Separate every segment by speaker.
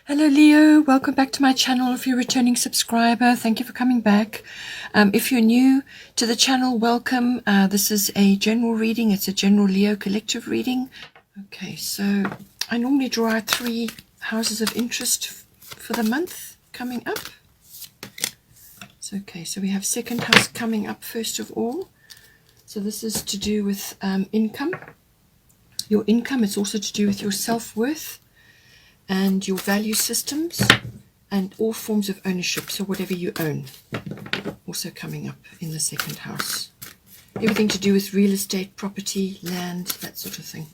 Speaker 1: Hello Leo, welcome back to my channel. If you're a returning subscriber, thank you for coming back. If you're new to the channel, welcome. This is a general reading. It's a general Leo collective reading. Okay, so I normally draw out 3 houses of interest for the month coming up. Okay, so we have second house coming up first of all. So this is to do with income. Your income. It's also to do with your self-worth and your value systems and all forms of ownership, so whatever you own, also coming up in the second house. Everything to do with real estate, property, land, that sort of thing.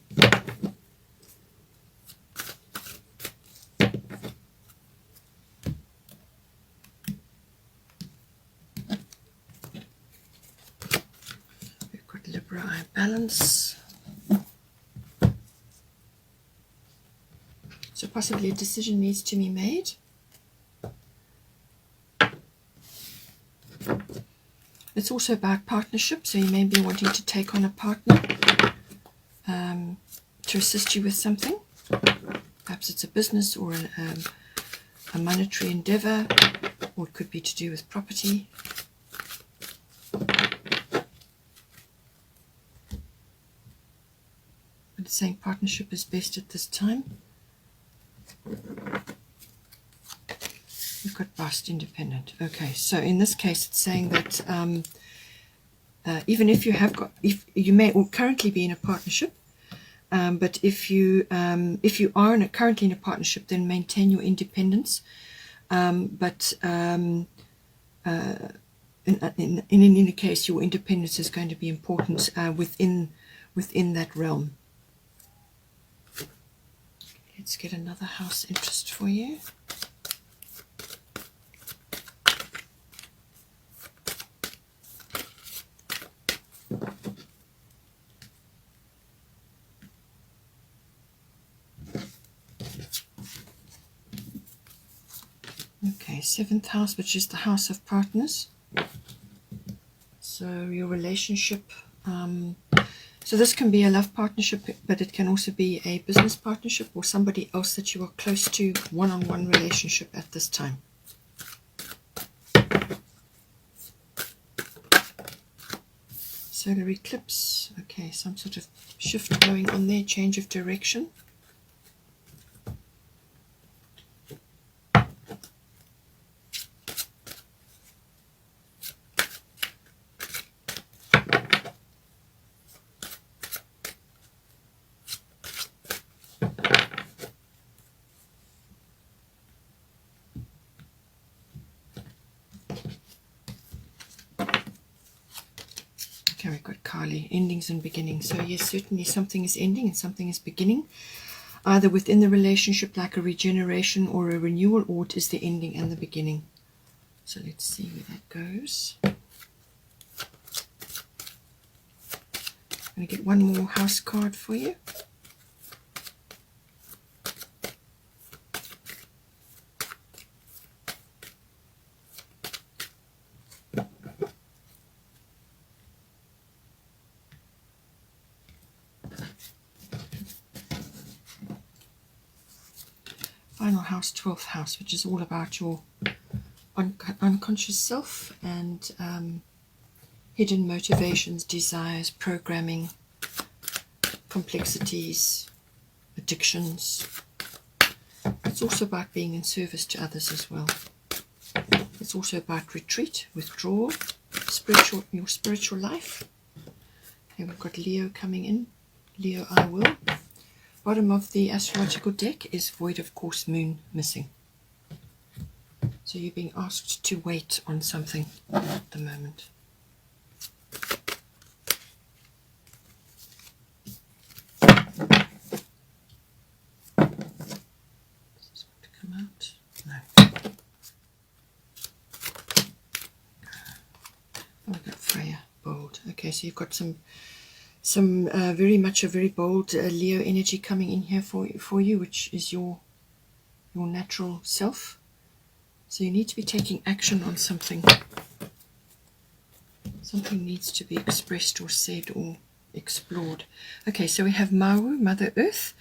Speaker 1: We've got Libra, balance. So possibly a decision needs to be made. It's also about partnership, so you may be wanting to take on a partner to assist you with something. Perhaps it's a business or a monetary endeavor, or it could be to do with property. But it's saying partnership is best at this time. We've got past independent. Okay, so in this case it's saying that even if you have got, if you may or currently be in a partnership, but if you are currently in a partnership, then maintain your independence. But in any case, your independence is going to be important within that realm. Let's get another house interest for you. Okay, 7th house, which is the house of partners. So your relationship. So this can be a love partnership, but it can also be a business partnership or somebody else that you are close to, one-on-one relationship at this time. Solar eclipse. Okay, some sort of shift going on there, change of direction. Okay, we've got Kali, endings and beginnings. So yes, certainly something is ending and something is beginning, either within the relationship, like a regeneration or a renewal, or it is the ending and the beginning. So let's see where that goes. I'm going to get one more house card for you. Final house, 12th house, which is all about your unconscious self and hidden motivations, desires, programming, complexities, addictions. It's also about being in service to others as well. It's also about retreat, withdrawal, your spiritual life. Okay, we've got Leo coming in. Leo, I will. Bottom of the astrological deck is void of course, moon missing. So you're being asked to wait on something at the moment. This is going to come out. No. Oh, I've got Freya, bold. Okay, so you've got some very much a very bold Leo energy coming in here for you, which is your natural self. So you need to be taking action on something. Something needs to be expressed or said or explored. Okay, so we have Maui, Mother Earth.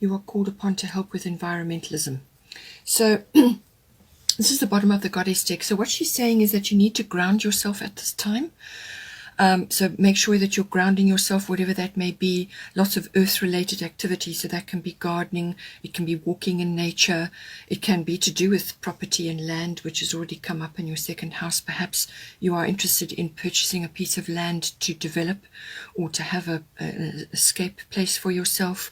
Speaker 1: You are called upon to help with environmentalism. So this is the bottom of the goddess deck. So what she's saying is that you need to ground yourself at this time. So make sure that you're grounding yourself, whatever that may be. Lots of earth-related activities. So that can be gardening, it can be walking in nature, it can be to do with property and land, which has already come up in your second house. Perhaps you are interested in purchasing a piece of land to develop or to have an escape place for yourself,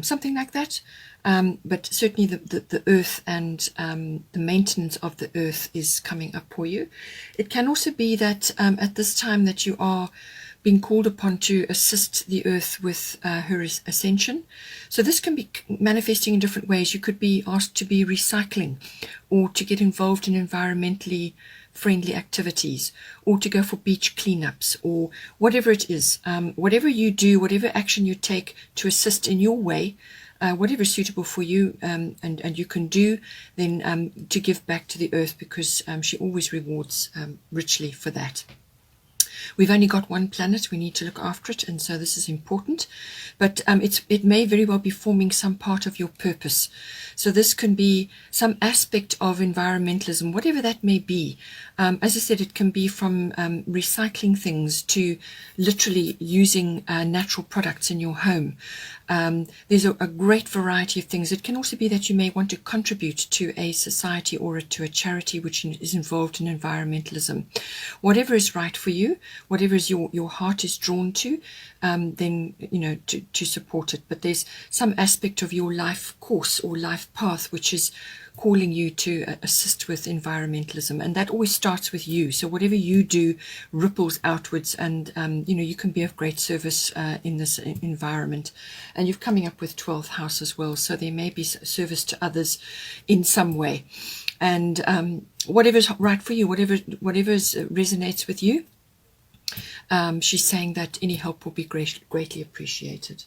Speaker 1: something like that. But certainly the earth and the maintenance of the earth is coming up for you. It can also be that at this time that you are being called upon to assist the earth with her ascension. So this can be manifesting in different ways. You could be asked to be recycling, or to get involved in environmentally friendly activities, or to go for beach cleanups, or whatever it is. Whatever you do, whatever action you take to assist in your way, whatever is suitable for you, and you can do, then to give back to the earth, because she always rewards richly for that. We've only got one planet, we need to look after it, and so this is important. But it may very well be forming some part of your purpose. So this can be some aspect of environmentalism, whatever that may be. As I said, it can be from recycling things to literally using natural products in your home. There's a great variety of things. It can also be that you may want to contribute to a society or to a charity which is involved in environmentalism. Whatever is right for you, whatever is your heart is drawn to, then to support it. But there's some aspect of your life course or life path which is calling you to assist with environmentalism, and that always starts with you. So whatever you do ripples outwards, and you can be of great service in this environment. And you're coming up with 12th house as well, so there may be service to others in some way. And whatever's right for you, whatever resonates with you, she's saying that any help will be greatly appreciated.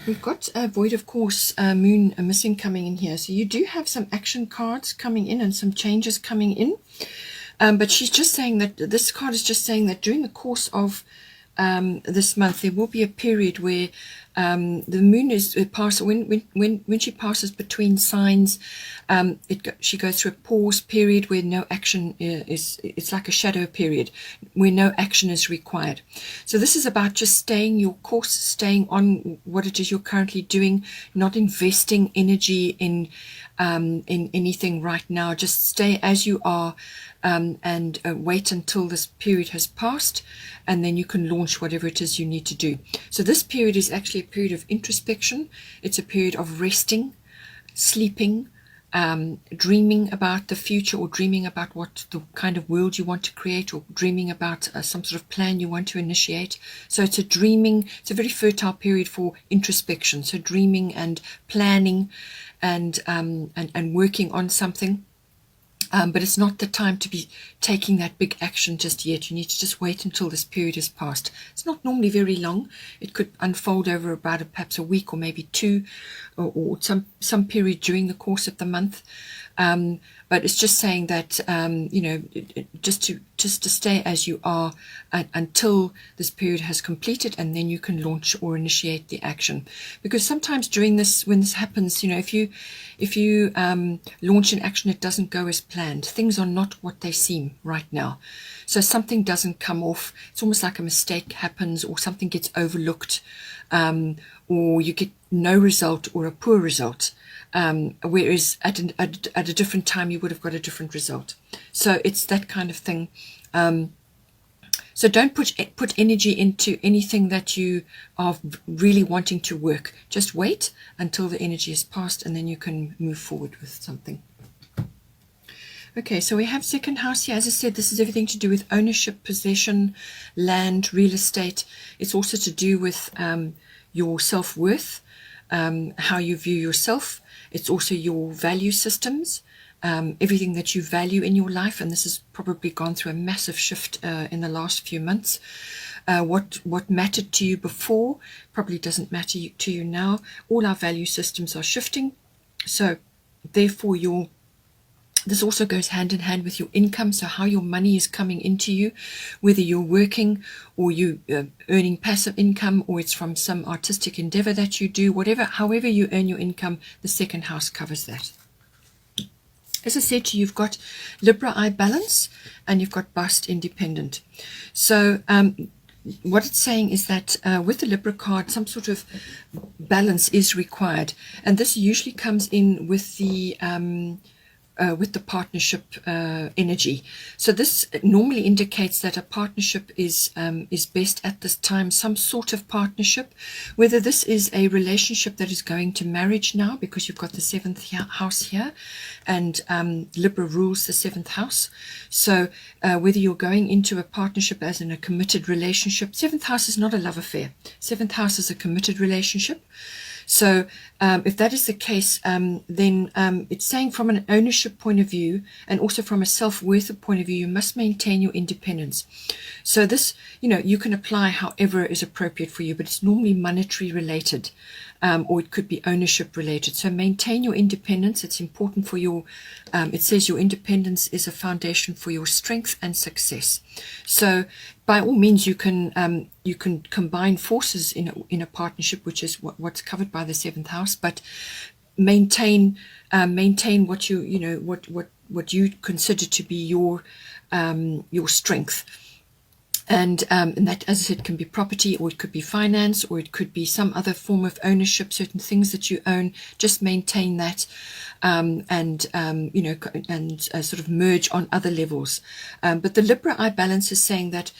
Speaker 1: We've got a void, of course, moon missing coming in here. So you do have some action cards coming in and some changes coming in. But she's just saying that this card is just saying that during the course of this month, there will be a period where the moon is when she passes between signs, she goes through a pause period where no action it's like a shadow period where no action is required. So this is about just staying your course, staying on what it is you're currently doing, not investing energy in anything right now. Just stay as you are, and wait until this period has passed, and then you can launch whatever it is you need to do. So this period is actually a period of introspection. It's a period of resting, sleeping, dreaming about the future, or dreaming about what the kind of world you want to create, or dreaming about some sort of plan you want to initiate. So it's a very fertile period for introspection. So dreaming and planning and working on something. But it's not the time to be taking that big action just yet. You need to just wait until this period has passed. It's not normally very long. It could unfold over about perhaps a week or maybe two, or some period during the course of the month. But it's just saying that just to stay as you are until this period has completed, and then you can launch or initiate the action. Because sometimes during this, when this happens, if you launch an action, it doesn't go as planned. Things are not what they seem right now. So something doesn't come off. It's almost like a mistake happens, or something gets overlooked, or you get no result or a poor result. Whereas at a different time you would have got a different result. So it's that kind of thing. So don't put energy into anything that you are really wanting to work. Just wait until the energy is passed, and then you can move forward with something. Okay, so we have second house here. As I said, this is everything to do with ownership, possession, land, real estate. It's also to do with your self-worth, how you view yourself. It's also your value systems, everything that you value in your life. And this has probably gone through a massive shift in the last few months. What mattered to you before probably doesn't matter to you now. All our value systems are shifting. So therefore your This also goes hand in hand with your income, so how your money is coming into you, whether you're working or you earning passive income, or it's from some artistic endeavor that you do, however you earn your income, the second house covers that. As I said to you, you've got Libra eye balance and you've got bust independent. So what it's saying is that with the Libra card, some sort of balance is required, and this usually comes in with the partnership energy. So this normally indicates that a partnership is best at this time, some sort of partnership, whether this is a relationship that is going to marriage now, because you've got the 7th house here, and Libra rules the 7th house. So whether you're going into a partnership as in a committed relationship, 7th house is not a love affair. 7th house is a committed relationship. So if that is the case, then it's saying from an ownership point of view and also from a self-worth point of view, you must maintain your independence. So this, you can apply however is appropriate for you, but it's normally monetary related, or it could be ownership related. So maintain your independence. It's important for your, it says your independence is a foundation for your strength and success. So by all means, you can combine forces in a partnership, which is what's covered by the 7th house, but maintain what what you consider to be your strength. And that, as I said, can be property, or it could be finance, or it could be some other form of ownership, certain things that you own. Just maintain that, and sort of merge on other levels. But the Libra eye balance is saying that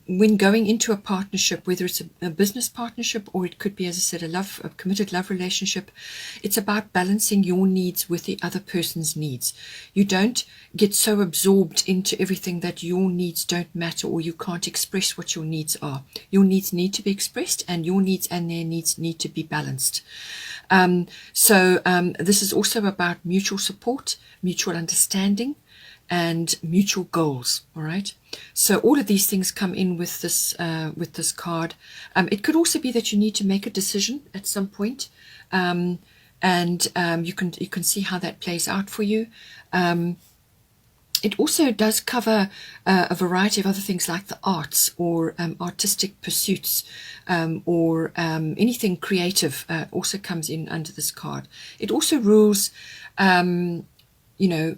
Speaker 1: when going into a partnership, whether it's a business partnership or it could be, as I said, a committed love relationship, it's about balancing your needs with the other person's needs. You don't get so absorbed into everything that your needs don't matter, or you can't express what your needs are. Your needs need to be expressed, and your needs and their needs need to be balanced. So this is also about mutual support, mutual understanding, and mutual goals. All right. So all of these things come in with this card. It could also be that you need to make a decision at some point, and you can see how that plays out for you. It also does cover a variety of other things like the arts, or artistic pursuits, or anything creative also comes in under this card. It also rules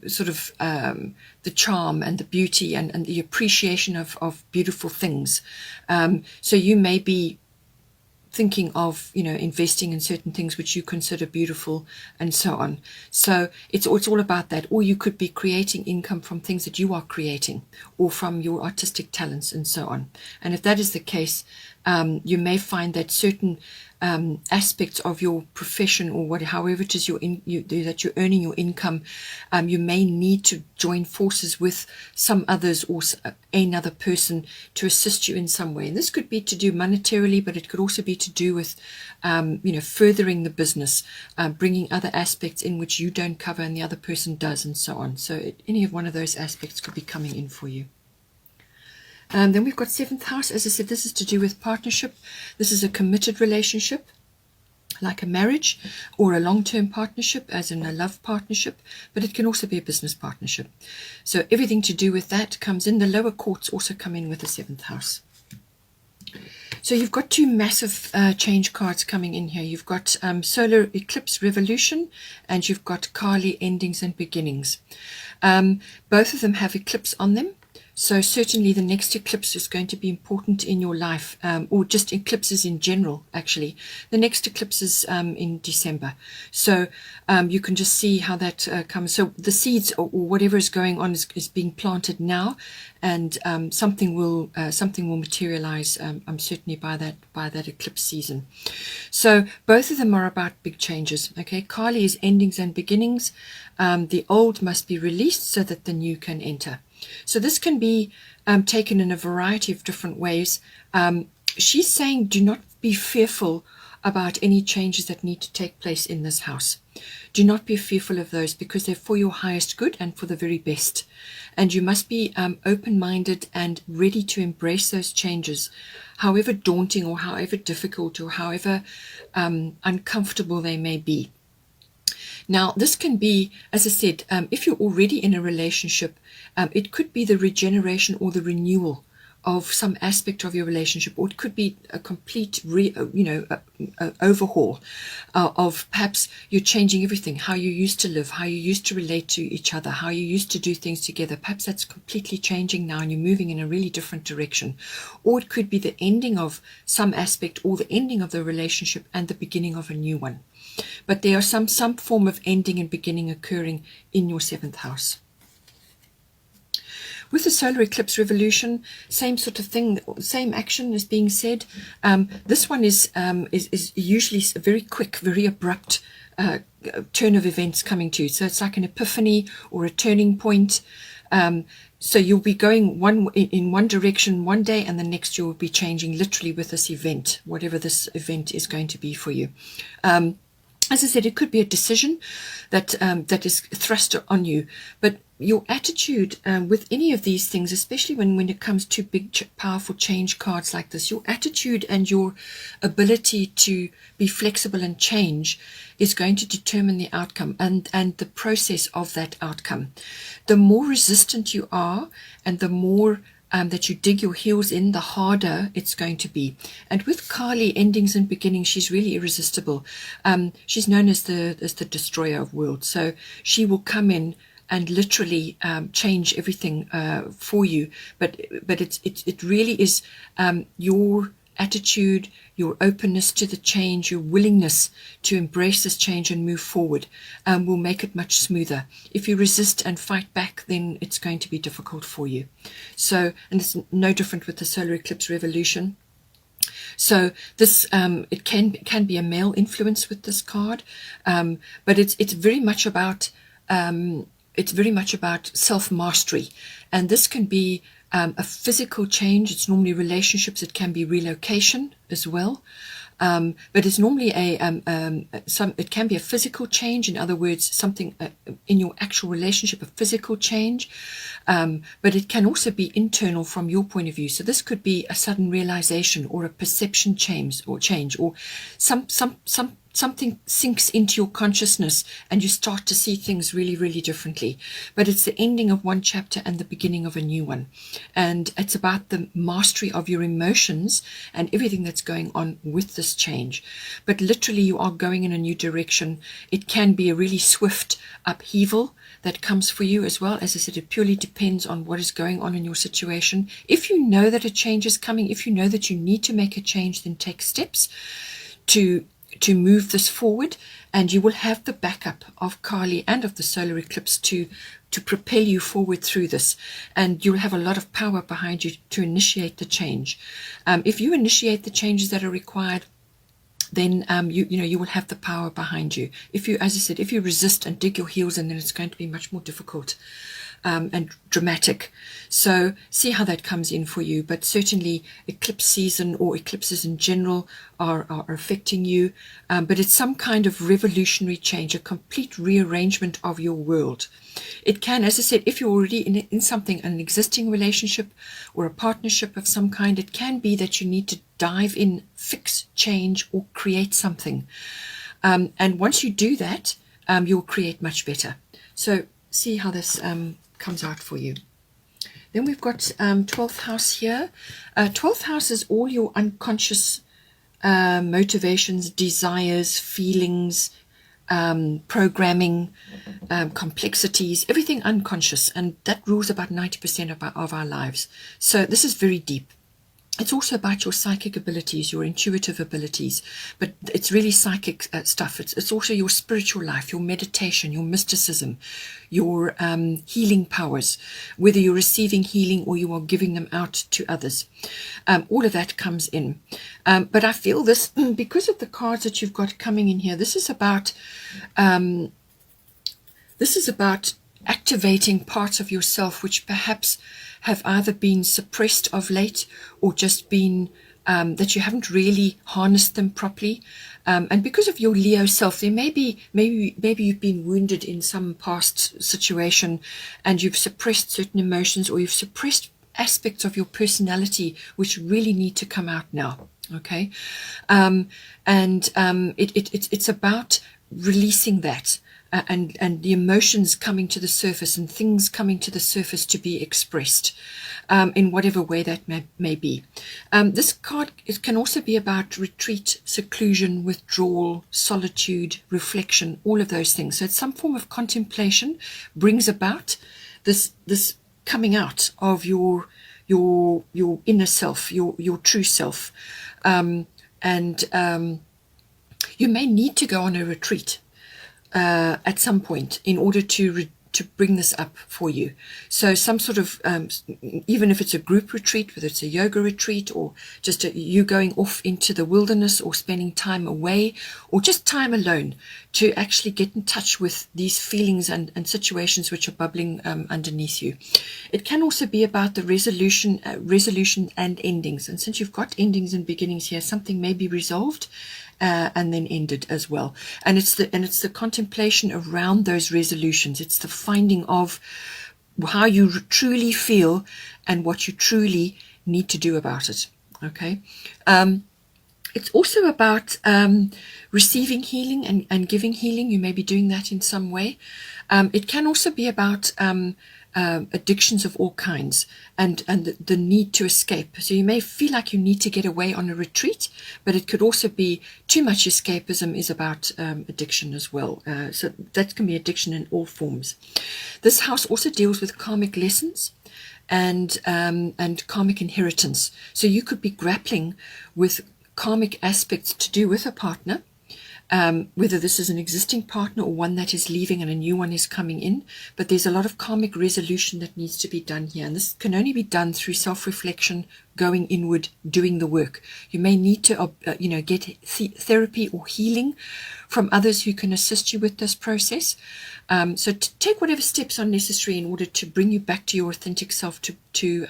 Speaker 1: sort of the charm and the beauty and the appreciation of beautiful things. So you may be thinking of, investing in certain things which you consider beautiful and so on. So it's all about that. Or you could be creating income from things that you are creating, or from your artistic talents and so on. And if that is the case, you may find that certain aspects of your profession, or however it is that you're earning your income, you may need to join forces with some others or another person to assist you in some way. And this could be to do monetarily, but it could also be to do with furthering the business, bringing other aspects in which you don't cover and the other person does, and so on. So any of one of those aspects could be coming in for you. Then we've got 7th house. As I said, this is to do with partnership. This is a committed relationship, like a marriage, or a long-term partnership, as in a love partnership, but it can also be a business partnership. So everything to do with that comes in. The lower courts also come in with the 7th house. So you've got two massive change cards coming in here. You've got solar eclipse revolution, and you've got Kali endings and beginnings. Both of them have eclipse on them. So certainly the next eclipse is going to be important in your life, or just eclipses in general, actually. The next eclipse is in December. So you can just see how that comes. So the seeds, or whatever is going on, is being planted now, and something will materialize, certainly by that eclipse season. So both of them are about big changes. Okay, Kali is endings and beginnings. The old must be released so that the new can enter. So this can be taken in a variety of different ways. She's saying do not be fearful about any changes that need to take place in this house. Do not be fearful of those, because they're for your highest good and for the very best. And you must be open-minded and ready to embrace those changes, however daunting or however difficult or however uncomfortable they may be. Now, this can be, as I said, if you're already in a relationship, it could be the regeneration or the renewal of some aspect of your relationship, or it could be a complete overhaul of perhaps you're changing everything, how you used to live, how you used to relate to each other, how you used to do things together. Perhaps that's completely changing now and you're moving in a really different direction. Or it could be the ending of some aspect or the ending of the relationship and the beginning of a new one. But there are some form of ending and beginning occurring in your 7th house. With the solar eclipse revolution, same sort of thing, same action is being said. This one is usually a very quick, very abrupt turn of events coming to you. So it's like an epiphany or a turning point. So you'll be going in one direction one day, and the next you'll be changing literally with this event, whatever this event is going to be for you. As I said, it could be a decision that is thrust on you, but your attitude with any of these things, especially when it comes to big, powerful change cards like this, your attitude and your ability to be flexible and change is going to determine the outcome and the process of that outcome. The more resistant you are and the more that you dig your heels in, the harder it's going to be. And with Kali, endings and beginnings, she's really irresistible. She's known as the destroyer of worlds. So she will come in and literally change everything for you. But it really is your attitude, your openness to the change, your willingness to embrace this change and move forward will make it much smoother. If you resist and fight back, then it's going to be difficult for you. So, and it's no different with the solar eclipse revolution. So this it can be a male influence with this card, but it's very much about self-mastery, and this can be a physical change. It's normally relationships. It can be relocation as well, but it's normally it can be a physical change. In other words, something in your actual relationship, a physical change, but it can also be internal from your point of view. So this could be a sudden realization or a perception change, or something sinks into your consciousness and you start to see things really, really differently. But it's the ending of one chapter and the beginning of a new one. And it's about the mastery of your emotions and everything that's going on with this change. But literally you are going in a new direction. It can be a really swift upheaval that comes for you as well. As I said, it purely depends on what is going on in your situation. If you know that a change is coming, if you know that you need to make a change, then take steps to move this forward, and you will have the backup of Kali and of the solar eclipse to propel you forward through this, and you'll have a lot of power behind you to initiate the change. If you initiate the changes that are required, then you will have the power behind you. If you, as I said, if you resist and dig your heels in, then it's going to be much more difficult and dramatic. So see how that comes in for you. But certainly eclipse season or eclipses in general are affecting you. But it's some kind of revolutionary change, a complete rearrangement of your world. It can, as I said, if you're already in something, an existing relationship or a partnership of some kind, it can be that you need to dive in, fix, change, or create something. And once you do that, you'll create much better. So see how this comes out for you. Then we've got 12th house here. 12th house is all your unconscious motivations, desires, feelings, programming, complexities, everything unconscious, and that rules about 90% of our lives. So this is very deep. It's also about your psychic abilities, your intuitive abilities, but it's really psychic stuff. It's also your spiritual life, your meditation, your mysticism, your healing powers, whether you're receiving healing or you are giving them out to others. All of that comes in. But I feel this, because of the cards that you've got coming in here, this is about activating parts of yourself which perhaps have either been suppressed of late or just been that you haven't really harnessed them properly. And because of your Leo self, there maybe you've been wounded in some past situation and you've suppressed certain emotions, or you've suppressed aspects of your personality which really need to come out now. Okay, it's about releasing that. and the emotions coming to the surface and things coming to the surface to be expressed in whatever way that may be. This card, it can also be about retreat, seclusion, withdrawal, solitude, reflection, all of those things. So it's some form of contemplation brings about this coming out of your inner self, your true self. You may need to go on a retreat at some point in order to bring this up for you. So some sort of, even if it's a group retreat, whether it's a yoga retreat or just you going off into the wilderness or spending time away or just time alone to actually get in touch with these feelings and situations which are bubbling underneath you. It can also be about the resolution and endings. And since you've got endings and beginnings here, something may be resolved and then ended as well. And it's the contemplation around those resolutions. It's the finding of how you truly feel and what you truly need to do about it. Okay. It's also about receiving healing and giving healing. You may be doing that in some way. It can also be about addictions of all kinds and the need to escape. So you may feel like you need to get away on a retreat, but it could also be too much escapism is about addiction as well. So that can be addiction in all forms. This house also deals with karmic lessons and karmic inheritance. So you could be grappling with karmic aspects to do with a partner, whether this is an existing partner or one that is leaving and a new one is coming in. But there's a lot of karmic resolution that needs to be done here. And this can only be done through self-reflection, going inward, doing the work. You may need to, get therapy or healing from others who can assist you with this process. So take whatever steps are necessary in order to bring you back to your authentic self, to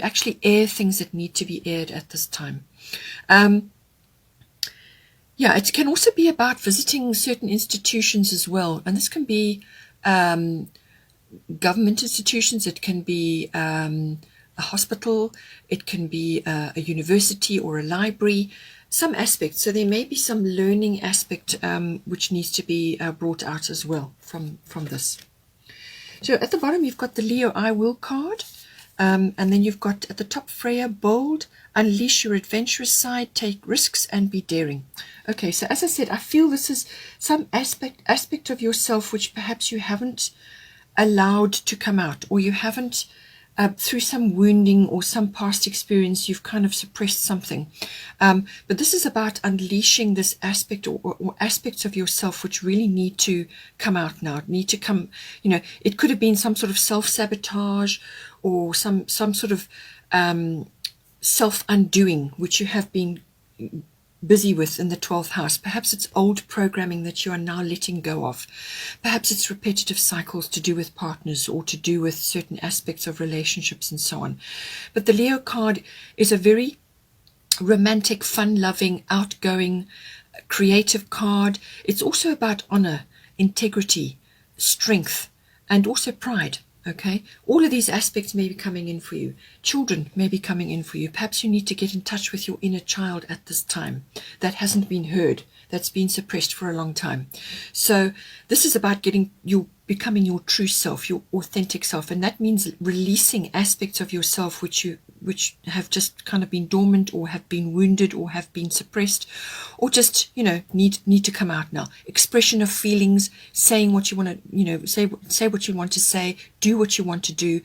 Speaker 1: actually air things that need to be aired at this time. Yeah, it can also be about visiting certain institutions as well. And this can be government institutions. It can be a hospital. It can be a university or a library, some aspects. So there may be some learning aspect which needs to be brought out as well from this. So at the bottom, you've got the Leo I Will card. And then you've got at the top Freya, bold, unleash your adventurous side, take risks and be daring. Okay, so as I said, I feel this is some aspect of yourself which perhaps you haven't allowed to come out, or you haven't, through some wounding or some past experience, you've kind of suppressed something. But this is about unleashing this aspect or aspects of yourself which really need to come out now, need to come, it could have been some sort of self-sabotage or some sort of self-undoing which you have been busy with in the 12th house. Perhaps it's old programming that you are now letting go of. Perhaps it's repetitive cycles to do with partners or to do with certain aspects of relationships and so on. But the Leo card is a very romantic, fun-loving, outgoing, creative card. It's also about honor, integrity, strength, and also pride. Okay, all of these aspects may be coming in for you. Children may be coming in for you. Perhaps you need to get in touch with your inner child at this time that hasn't been heard, that's been suppressed for a long time. So this is about becoming your true self, your authentic self, and that means releasing aspects of yourself which have just kind of been dormant or have been wounded or have been suppressed or just need to come out now. Expression of feelings, saying what you want to say what you want to say, do what you want to do,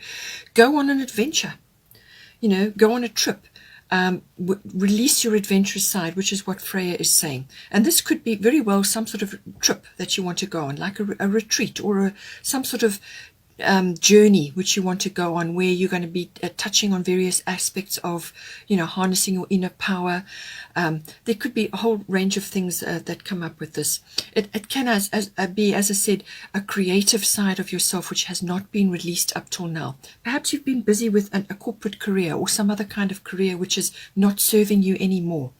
Speaker 1: go on an adventure, go on a trip. Release your adventurous side, which is what Freya is saying. And this could be very well some sort of trip that you want to go on, like a retreat or some sort of journey which you want to go on, where you're going to be touching on various aspects of harnessing your inner power. There could be a whole range of things that come up with this. It can be, as I said, a creative side of yourself which has not been released up till now. Perhaps you've been busy with a corporate career or some other kind of career which is not serving you anymore.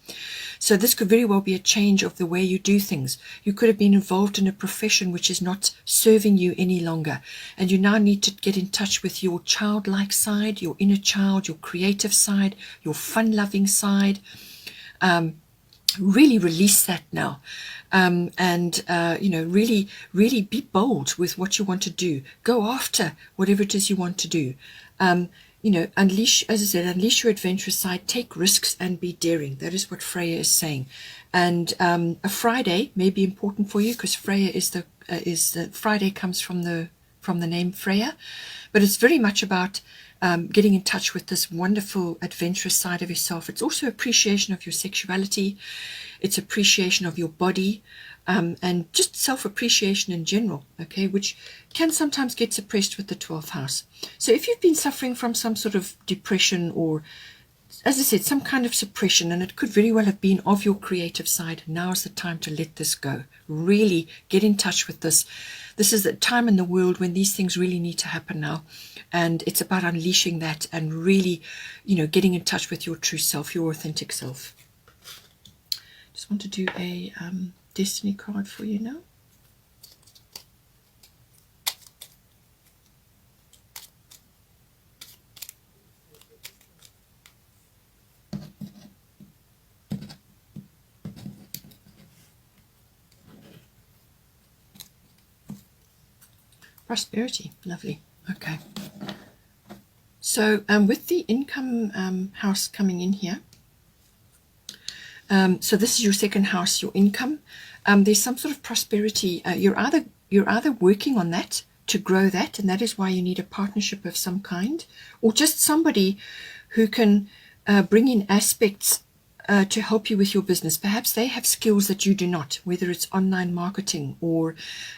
Speaker 1: So this could very well be a change of the way you do things. You could have been involved in a profession which is not serving you any longer, and you now need to get in touch with your childlike side, your inner child, your creative side, your fun-loving side. really release that now, and really, really be bold with what you want to do. Go after whatever it is you want to do. Unleash, as I said, unleash your adventurous side. Take risks and be daring. That is what Freya is saying. And a Friday may be important for you, because Freya is the Friday comes from the name Freya, but it's very much about getting in touch with this wonderful adventurous side of yourself. It's also appreciation of your sexuality. It's appreciation of your body, and just self-appreciation in general, okay, which can sometimes get suppressed with the 12th house. So if you've been suffering from some sort of depression, or, as I said, some kind of suppression, and it could very well have been of your creative side, now is the time to let this go. Really get in touch with this. This is the time in the world when these things really need to happen now. And it's about unleashing that and really, getting in touch with your true self, your authentic self. Just want to do a destiny card for you now. Prosperity, lovely. Okay. So with the income house coming in here, so this is your second house, your income. There's some sort of prosperity. You're either working on that to grow that, and that is why you need a partnership of some kind, or just somebody who can bring in aspects to help you with your business. Perhaps they have skills that you do not, whether it's online marketing or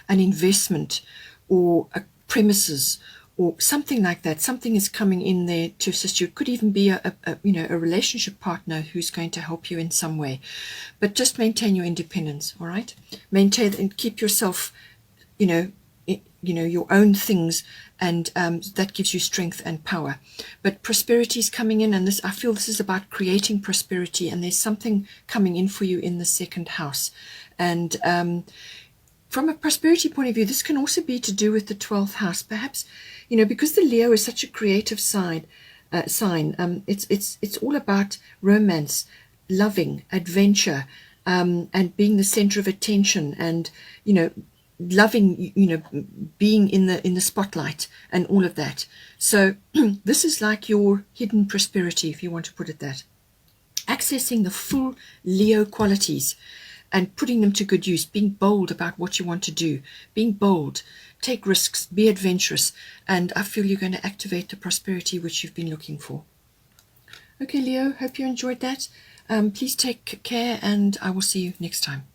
Speaker 1: an investment or a premises or something like that. Something is coming in there to assist you. It could even be a relationship partner who's going to help you in some way. But just maintain your independence, all right? Maintain and keep yourself, your own things, and that gives you strength and power. But prosperity is coming in, and I feel this is about creating prosperity, and there's something coming in for you in the second house. And from a prosperity point of view, this can also be to do with the 12th house. Perhaps, because the Leo is such a creative sign, it's all about romance, loving, adventure, and being the center of attention, and loving, being in the spotlight and all of that. So this is like your hidden prosperity, if you want to put it that. Accessing the full Leo qualities and putting them to good use, being bold about what you want to do, being bold, take risks, be adventurous, and I feel you're going to activate the prosperity which you've been looking for. Okay, Leo, hope you enjoyed that. Please take care, and I will see you next time.